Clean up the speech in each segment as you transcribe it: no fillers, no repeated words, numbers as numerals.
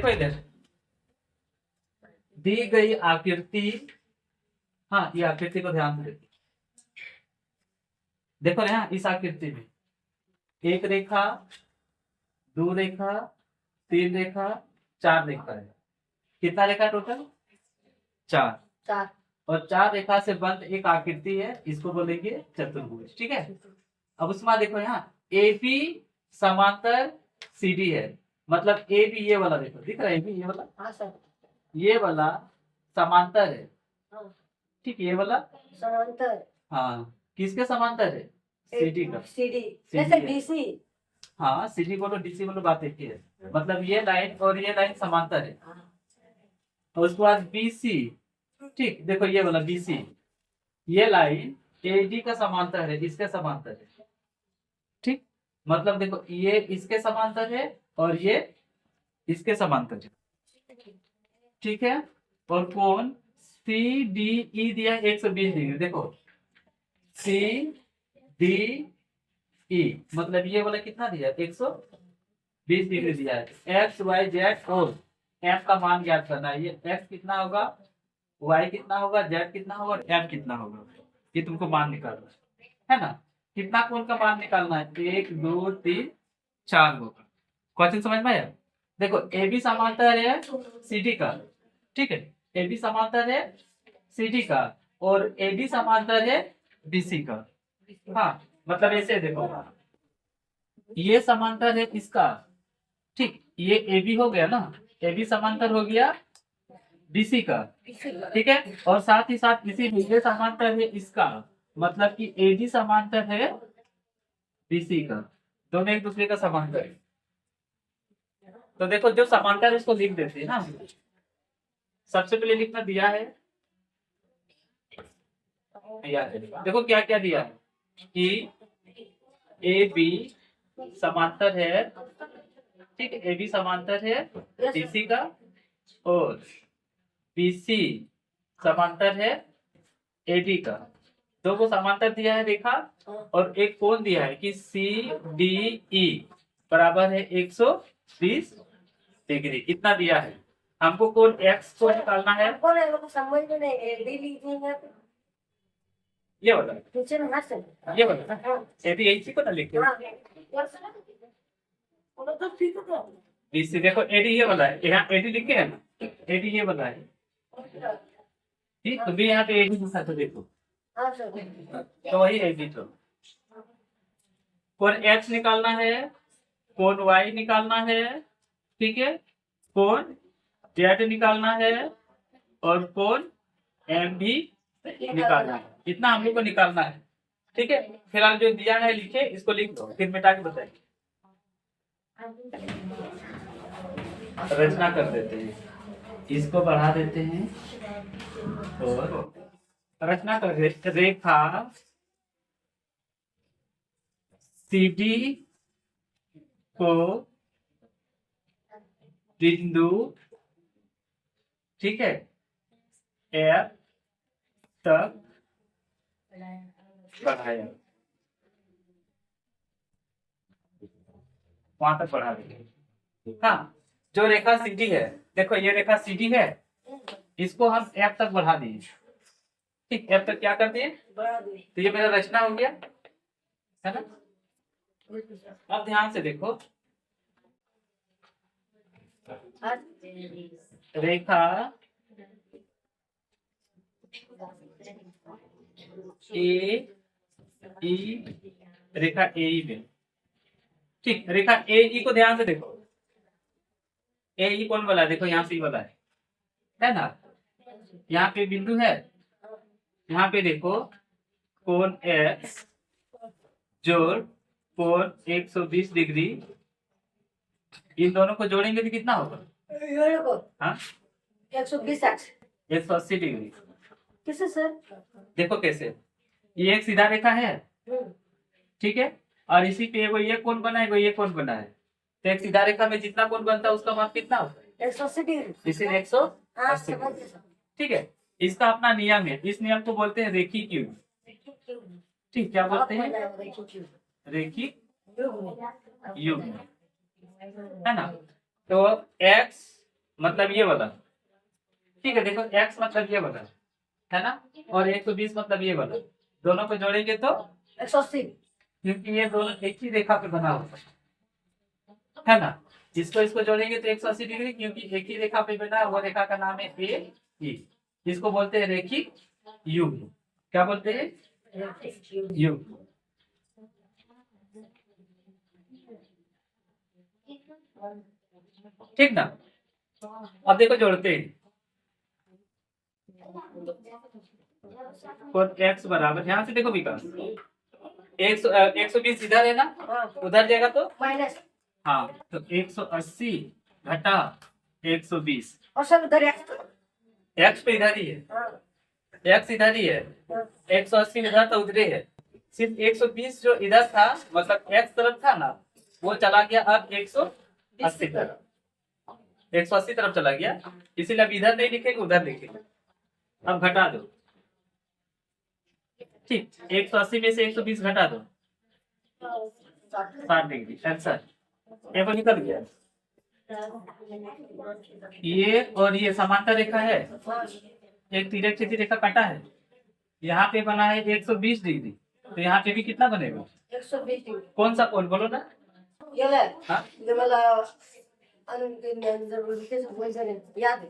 देखो इधर दी गई आकृति, हाँ ये आकृति को ध्यान से देखो ना, इस आकृति में एक रेखा, दो रेखा, तीन रेखा, चार रेखा है। कितना रेखा टोटल? चार। और चार रेखा से बंद एक आकृति है, इसको बोलेंगे चतुर्भुज। ठीक है। अब उसमें देखो यहाँ ए बी समांतर सी डी है, मतलब ए बी ये वाला देखो दिख रहा है, ये वाला, हाँ सर, ये वाला समांतर है। ठीक, ये वाला समांतर, हाँ किसके समांतर है? सीडी का। सीडी जैसे डीसी, हाँ सीडी बोलो डीसी बोलो बात एक ही है, मतलब ये लाइन और ये लाइन समांतर है। और उसके बाद बीसी, ठीक देखो ये वाला बीसी, ये लाइन एडी का समांतर है, इसके समांतर है। ठीक, मतलब देखो ये इसके समांतर है और ये इसके समांतर है। ठीक है। और कोण सी डी ई दिया 120 डिग्री, देखो सी डी ई, मतलब ये वाला कितना दिया? 120 डिग्री दिया है। एक्स वाई जेड और एम का मान ज्ञात करना है। ये एक्स कितना होगा, वाई कितना होगा, जेड कितना होगा और एम कितना होगा, ये तुमको मान निकालना है ना। कितना कोण का मान निकालना है? 1 2 3 4 होगा। क्वेश्चन समझ में आया? देखो ए बी समांतर है सी डी का, ठीक है, ए बी समांतर है सी डी का और ए डी समांतर है बी सी का। हाँ मतलब ऐसे देखो, ये समांतर है इसका, ठीक, ये ए बी हो गया ना, ए बी समांतर हो गया बीसी का, ठीक है। और साथ ही साथ इसी ये समांतर है इसका, मतलब कि एडी समांतर है बीसी का, दोनों एक दूसरे का समांतर है। तो देखो जो समांतर है इसको लिख देते हैं ना। सबसे पहले लिखना दिया है, देखो क्या क्या दिया है कि ए बी समांतर है, ठीक है, ए बी समांतर है बीसी का और बीसी समांतर है एडी का। दो को समांतर दिया है रेखा और एक कोण दिया है कि सी डी ई बराबर है 120 डिग्री, इतना दिया है। हमको कोण एक्स को निकालना है। ये वाला, ये वाला एडी एच को ना लिखे, बीसी देखो एडी ये वाला है, यहाँ एडी लिखे है ना, एडी ये वाला है, ठीक। तो भी यहाँ पे एडी लिखा तो देखो, तो वही एडी। तो कोण एक्स निकालना है, कोण वाई निकालना है, ठीक है, कोण जेड निकालना है और कोण एम भी निकालना है। इतना हम लोग को निकालना है, ठीक है। फिलहाल जो दिया है लिखे, इसको लिख दो, फिर मिटा के बताएंगे। रचना कर देते हैं, इसको बढ़ा देते हैं और रचना कर रेखा सीडी को बिंदु, ठीक है, एफ तक बढ़ाया, वहां तक बढ़ा देंगे। हाँ, जो रेखा सीडी है, देखो ये रेखा सीडी है, इसको हम एफ तक बढ़ा दिए, ठीक, एफ तक क्या कर दिए, तो ये मेरा रचना हो गया, है ना। अब ध्यान से देखो, रेखा ए ई, रेखा ए ई में, ठीक, रेखा ए ई को ध्यान से देखो, ए ई कौन वाला है, देखो यहाँ पे वाला है ना, यहाँ पे बिंदु है, यहाँ पे देखो कोण एक्स जोड़ कोण 120 डिग्री, इन दोनों को जोड़ेंगे तो कितना होगा, हाँ 180 डिग्री। कैसे सर? देखो कैसे, ये एक सीधा रेखा है, ठीक है, और इसी पे ये कोण बना है, ये कोण बना है, तो एक सीधा रेखा में जितना कोण बनता है उसका माप कितना होता है, 180 डिग्री, इसीलिए 180 डिग्री, ठीक है। इसका अपना नियम है, इस नियम को बोलते हैं रेखिक युग्म, ठीक, क्या बोलते हैं, रेखिक युग्म, है ना। तो x मतलब ये वाला, ठीक है। देखो x मतलब ये वाला है ना, और 120 मतलब ये वाला, दोनों को जोड़ेंगे तो 180, क्योंकि ये दोनों एक ही रेखा पे बना हुआ है ना। इसको इसको जोड़ेंगे तो 180 डिग्री, क्योंकि एक ही रेखा पे बना है, वो रेखा का नाम है ए ई। इसको बोलते हैं रेखिक युग्म। क्या बोलते हैं? युग्म। ठीक ना। अब देखो जोड़ते हैं। और x बराबर, यहाँ से देखो विकास, 120 इधर है ना, उधर जाएगा तो माइनस, हाँ, तो 180 घटा 120, और सर उधर x पे इधर ही है, x इधर ही है, 180 इधर तो उधर है, सिर्फ 120 जो इधर था मतलब x तरफ था ना, वो चला गया अब 180 तरफ, 180 तरफ चला गया, इसीलिए अब इधर नहीं लिखेंगे, उधर लिखेंगे। अब घटा दो, ठीक, 180 में से 120 घटा दो, 60 डिग्री आंसर। ये को निकल गया। ये और ये समांतर रेखा है, एक तिरक क्षैतिज रेखा काटा है, यहाँ पे बना है 120 डिग्री, तो यहाँ पे भी कितना बनेगा? 120 डिग्री। कौन सा कोण बोलो ना? ये ले, हाँ? ये वाला याद है?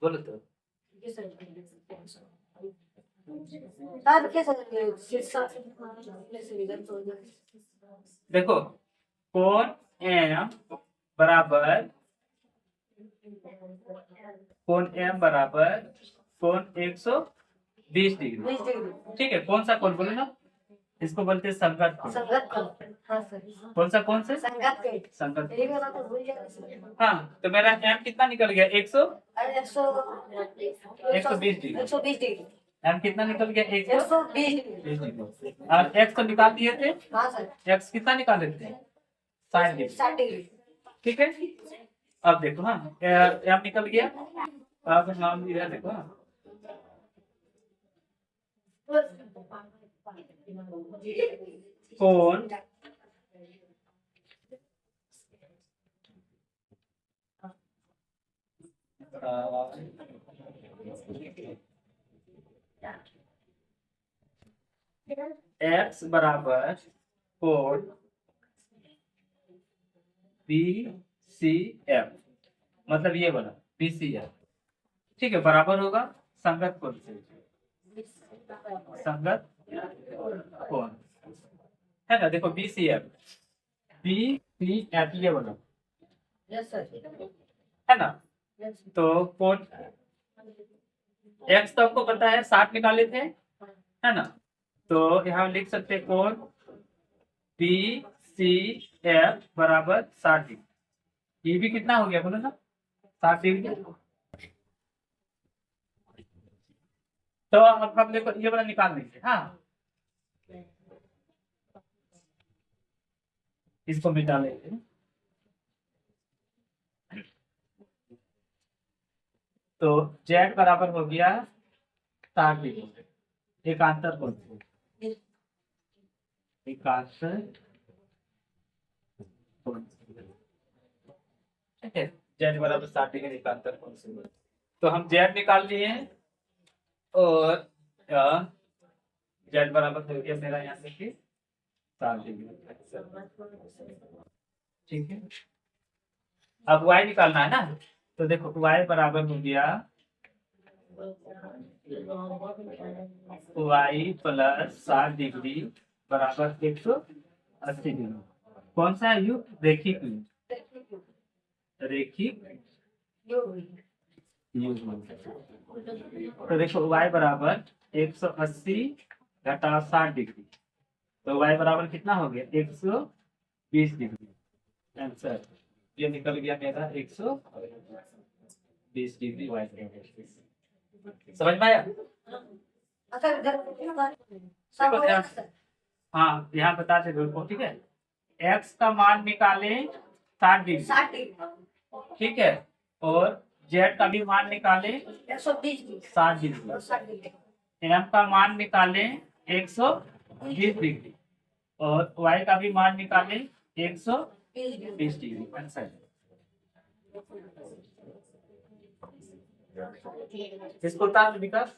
बोलो तो। देखो कोण एम बराबर कोण 120 डिग्री, ठीक है। कौन सा कोण बोलो ना? इसको बोलते हैं संगत कोण। हाँ सर। कौन सा कोण से? संगत कोण। संगत। ये वाला तो भूल गया सर। हाँ, तो मेरा एम कितना निकल गया? 120 डिग्री। 120 डिग्री। एम कितना निकल गया? 120 डिग्री। और एक्स को निकाल दिए थे। हाँ सर। एक्स कितना निकाले थे? 60 डिग्री। 60 डिग्री, ठीक है। अब देखो, हाँ एम निकल गया, अब नाम दिया देखो, हाँ कोण एक्स बराबर कोण बी सी एफ, मतलब ये बना बी सी एफ, ठीक है, बराबर होगा संगत कोण से, संगत कोण है ना। देखो बी सी एफ ये बना, यस सर, है ना। तो कोण एक्स तो आपको पता है 60 निकाले थे, है ना, तो यहाँ लिख सकते हैं कोण बी सी एफ बराबर 60 डिग्री। ये भी कितना हो गया बोलो ना? 60 डिग्री। तो अब हम देखो ये वाला निकाल लेंगे, हाँ इसको मिटा लेंगे। तो जेड बराबर हो गया 60 डिग्री, एकांतर कोण, एकांतर कोण, ठीक है। जेड बराबर 60 डिग्री एकांतर कोण से, तो हम जेड निकाल लिए हैं, और जेड बराबर हो गया मेरा यहाँ से 60 डिग्री, ठीक है। अब वाई निकालना है ना, तो देखो वाई बराबर हो गया वाई प्लस 60 डिग्री बराबर 180 डिग्री। कौन सा युग? रेखिक युग, रेखिक युग। तो देखो y बराबर 180 घटा 60 डिग्री, तो y बराबर कितना हो गया? 120 डिग्री आंसर। ये निकल गया मेरा 120 डिग्री y बराबर। समझ में आया? हाँ, यहाँ बताते बिल्कुल, ठीक है। x का मान निकाले 60 डिग्री, ठीक है, और z का भी मान निकाले 60 डिग्री, m का मान निकाले 120 डिग्री, और y का भी मान निकाले 120 डिग्री आंसर। इसको उतार विकास